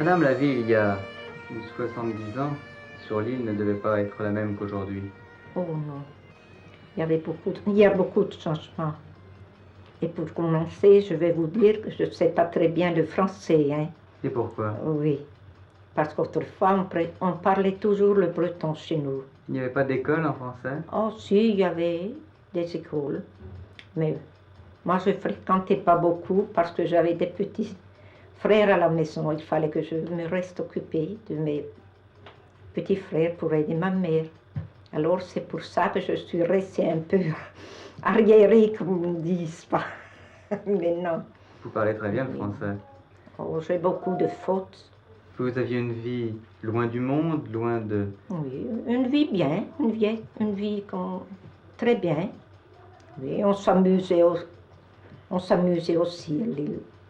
Madame, la vie il y a 70 ans sur l'île ne devait pas être la même qu'aujourd'hui. Oh non, il y a beaucoup de changements. Et pour commencer, je vais vous dire que je ne sais pas très bien le français. Hein. Et pourquoi? Oui, parce qu'autrefois, on parlait toujours le breton chez nous. Il n'y avait pas d'école en français? Oh si, il y avait des écoles. Mais moi, je ne fréquentais pas beaucoup parce que j'avais des petits frères à la maison. Il fallait que je me reste occupée de mes petits frères pour aider ma mère. Alors, c'est pour ça que je suis restée un peu arriérée, comme on dit, pas. Mais non. Vous parlez très bien le français. Oh, j'ai beaucoup de fautes. Vous aviez une vie loin du monde, loin de... Oui, une vie bien, une vie très bien. Oui, on s'amusait aussi.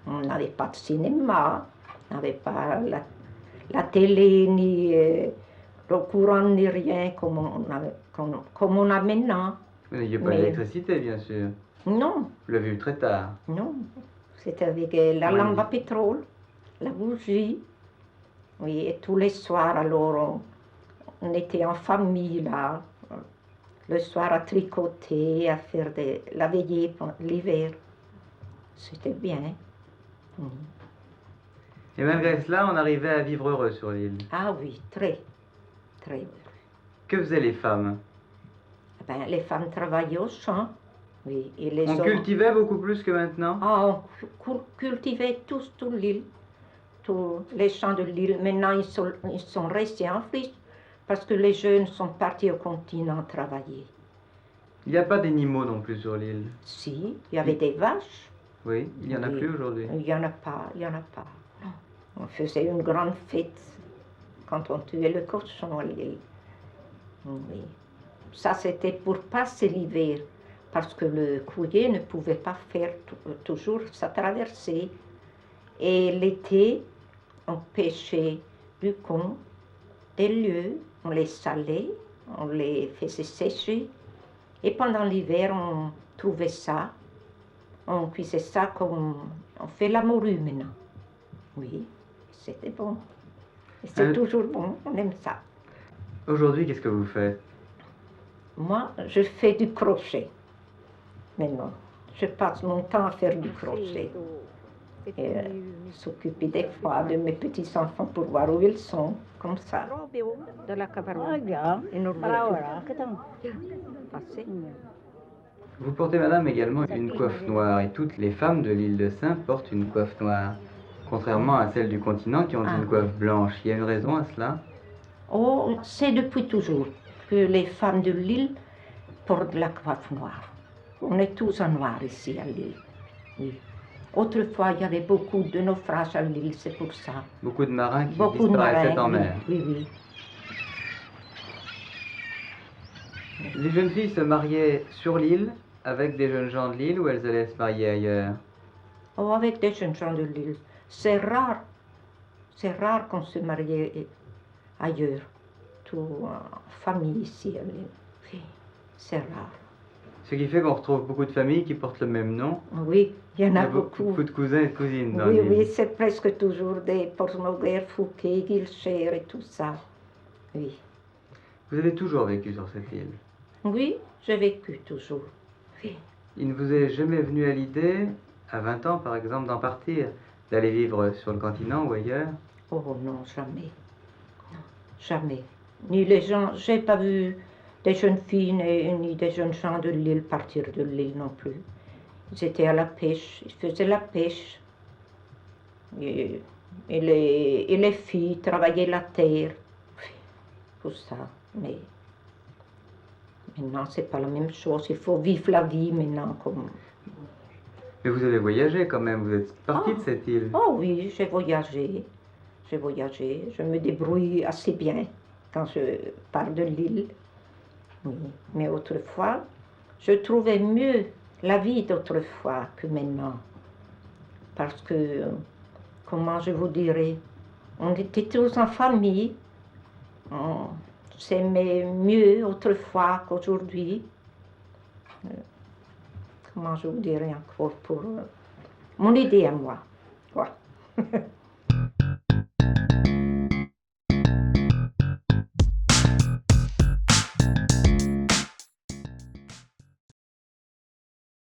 On n'avait pas de cinéma, on n'avait pas la télé, ni le courant, ni rien comme on a maintenant. Vous n'aviez pas d'électricité, bien sûr. Non. Vous l'avez eu très tard. Non, c'était avec la lampe à pétrole, la bougie. Oui, et tous les soirs, alors, on était en famille, là, le soir à tricoter, à faire la veillée l'hiver. C'était bien. Et malgré cela, on arrivait à vivre heureux sur l'île. Ah oui, très, très heureux. Que faisaient les femmes? Ben, les femmes travaillaient au champ. Oui, et les on hommes... cultivait beaucoup plus que maintenant? Ah, on cultivait toute l'île, tous les champs de l'île. Maintenant, ils sont restés en friche parce que les jeunes sont partis au continent travailler. Il n'y a pas d'animaux non plus sur l'île? Si, il y avait des vaches. Oui, il n'y en a plus aujourd'hui? Il n'y en a pas, il n'y en a pas. Non. On faisait une grande fête quand on tuait le cochon à l'île. Oui. Ça, c'était pour passer l'hiver, parce que le courrier ne pouvait pas faire toujours sa traversée. Et l'été, on pêchait du con, des lieux, on les salait, on les faisait sécher. Et pendant l'hiver, on trouvait ça, on cuisait ça comme on fait la morue maintenant. Oui, c'était bon. Et c'est toujours bon, on aime ça. Aujourd'hui, qu'est-ce que vous faites? Moi, je fais du crochet. Maintenant, je passe mon temps à faire du crochet. Et s'occuper des fois de mes petits-enfants pour voir où ils sont, comme ça. De la Vous portez, madame, également une coiffe noire, et toutes les femmes de l'île de Sein portent une coiffe noire, contrairement à celles du continent qui ont une coiffe blanche. Il y a une raison à cela? Oh, c'est depuis toujours que les femmes de l'île portent la coiffe noire. On est tous en noir ici à l'île. Oui. Autrefois, il y avait beaucoup de naufrages à l'île, c'est pour ça. Beaucoup de marins qui disparaissaient en mer. Oui, oui. Les jeunes filles se mariaient sur l'île avec des jeunes gens de l'île ou elles allaient se marier ailleurs? Oh, avec des jeunes gens de l'île. C'est rare qu'on se marie ailleurs. Tout en famille ici à l'île. Oui, c'est rare. Ce qui fait qu'on retrouve beaucoup de familles qui portent le même nom. Oui, il y en a beaucoup. Beaucoup de cousins et de cousines dans l'île. Oui, c'est presque toujours des Portmogler, Fouquet, Guilcher et tout ça. Oui. Vous avez toujours vécu sur cette île? Oui, j'ai vécu toujours. Oui. Il ne vous est jamais venu à l'idée, à 20 ans par exemple, d'en partir, d'aller vivre sur le continent ou ailleurs? Oh non, jamais. Non, jamais. Ni les gens, j'ai pas vu des jeunes filles ni des jeunes gens de l'île partir de l'île non plus. Ils étaient à la pêche, ils faisaient la pêche. Et les filles travaillaient la terre. Tout ça. Mais maintenant, c'est pas la même chose. Il faut vivre la vie maintenant comme... Mais vous avez voyagé quand même, vous êtes parti de cette île. Oh oui, j'ai voyagé. J'ai voyagé. Je me débrouille assez bien quand je pars de l'île. Oui. Mais autrefois, je trouvais mieux la vie d'autrefois que maintenant. Parce que, comment je vous dirais, on était tous en famille. On s'aimait mieux autrefois qu'aujourd'hui. Comment je vous dirais encore pour mon idée à moi. Voilà.